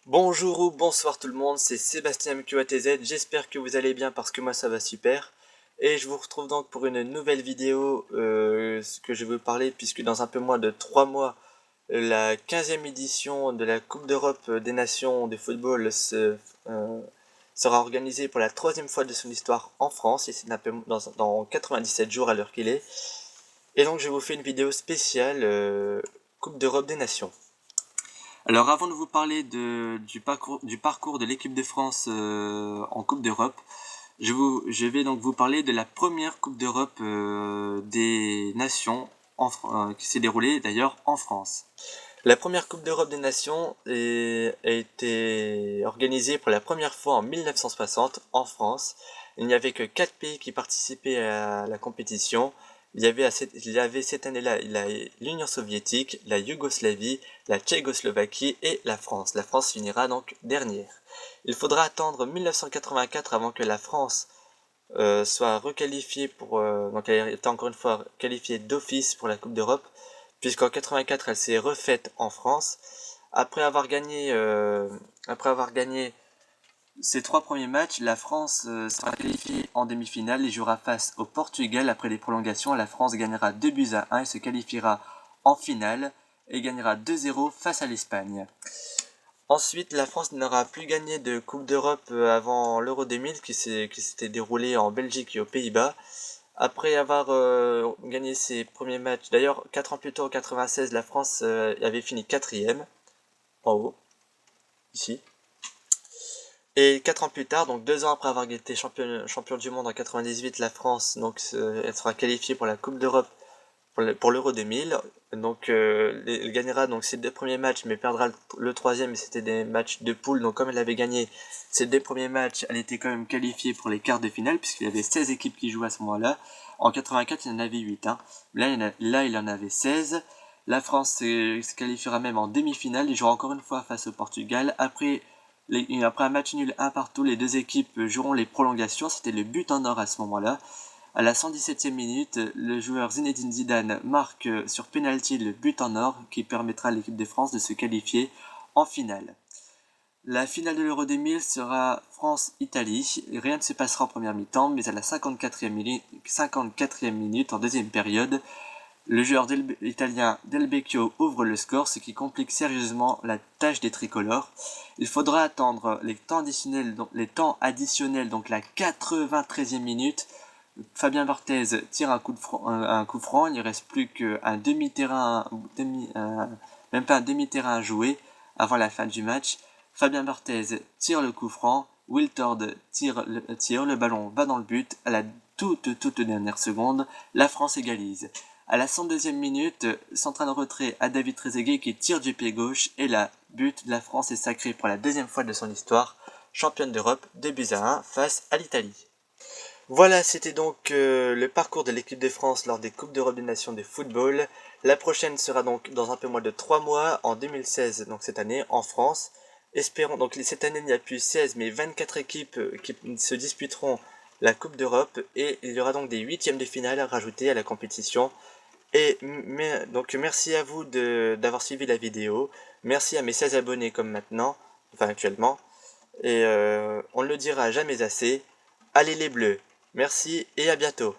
Bonjour ou bonsoir tout le monde, c'est Sébastien MQATZ, j'espère que vous allez bien parce que moi ça va super. Et je vous retrouve donc pour une nouvelle vidéo que je vais vous parler puisque dans un peu moins de 3 mois, la 15e édition de la Coupe d'Europe des Nations de football sera organisée pour la troisième fois de son histoire en France, et c'est dans 97 jours à l'heure qu'il est. Et donc je vous fais une vidéo spéciale Coupe d'Europe des Nations. Alors avant de vous parler du parcours de l'équipe de France en Coupe d'Europe, je vais donc vous parler de la première Coupe d'Europe des Nations qui s'est déroulée d'ailleurs en France. La première Coupe d'Europe des Nations a été organisée pour la première fois en 1960 en France. Il n'y avait que 4 pays qui participaient à la compétition. Il y avait cette année-là l'Union soviétique, la Yougoslavie, la Tchécoslovaquie et la France. La France finira donc dernière. Il faudra attendre 1984 avant que la France soit requalifiée donc elle était encore une fois qualifiée d'office pour la Coupe d'Europe, puisqu'en 84 elle s'est refaite en France. Après avoir gagné, après avoir gagné ses 3 premiers matchs, la France sera qualifiée en demi-finale et jouera face au Portugal. Après les prolongations, la France gagnera 2 buts à 1 et se qualifiera en finale et gagnera 2-0 face à l'Espagne. Ensuite, la France n'aura plus gagné de Coupe d'Europe avant l'Euro 2000 qui s'était déroulé en Belgique et aux Pays-Bas. Après avoir gagné ses premiers matchs, d'ailleurs 4 ans plus tôt en 96, la France avait fini 4ème, en haut, ici. Et 4 ans plus tard, donc 2 ans après avoir été champion du monde en 98, la France elle sera qualifiée pour la Coupe d'Europe pour l'Euro 2000. Donc elle gagnera donc ses 2 premiers matchs mais perdra le troisième, et c'était des matchs de poule. Donc comme elle avait gagné ses 2 premiers matchs, elle était quand même qualifiée pour les quarts de finale puisqu'il y avait 16 équipes qui jouaient à ce moment-là. En 84 il y en avait 8. Là il en avait 16. La France se qualifiera même en demi-finale. Il jouera encore une fois face au Portugal. Après un match nul un partout, les deux équipes joueront les prolongations. C'était le but en or à ce moment-là. À la 117e minute, le joueur Zinedine Zidane marque sur penalty le but en or qui permettra à l'équipe de France de se qualifier en finale. La finale de l'Euro 2000 sera France-Italie. Rien ne se passera en première mi-temps, mais à la 54e minute, en deuxième période, le joueur italien Del Vecchio ouvre le score, ce qui complique sérieusement la tâche des tricolores. Il faudra attendre les temps additionnels, donc la 93e minute. Fabien Barthez tire un coup franc, il ne reste plus qu'un même pas un demi-terrain à jouer avant la fin du match. Fabien Barthez tire le coup franc, Wiltord tire, le ballon va dans le but. À la toute dernière seconde, la France égalise. À la 102e minute, central de retrait à David Trezeguet qui tire du pied gauche, et la but, la France est sacrée pour la deuxième fois de son histoire championne d'Europe 2 buts à 1 face à l'Italie. Voilà, c'était donc le parcours de l'équipe de France lors des Coupes d'Europe des Nations de football. La prochaine sera donc dans un peu moins de 3 mois, en 2016, donc cette année, en France. Espérons, donc cette année il n'y a plus 16 mais 24 équipes qui se disputeront la Coupe d'Europe, et il y aura donc des huitièmes de finale à rajouter à la compétition. Donc merci à vous d'avoir suivi la vidéo. Merci à mes 16 abonnés comme maintenant, enfin actuellement. Et on ne le dira jamais assez. Allez les bleus! Merci et à bientôt!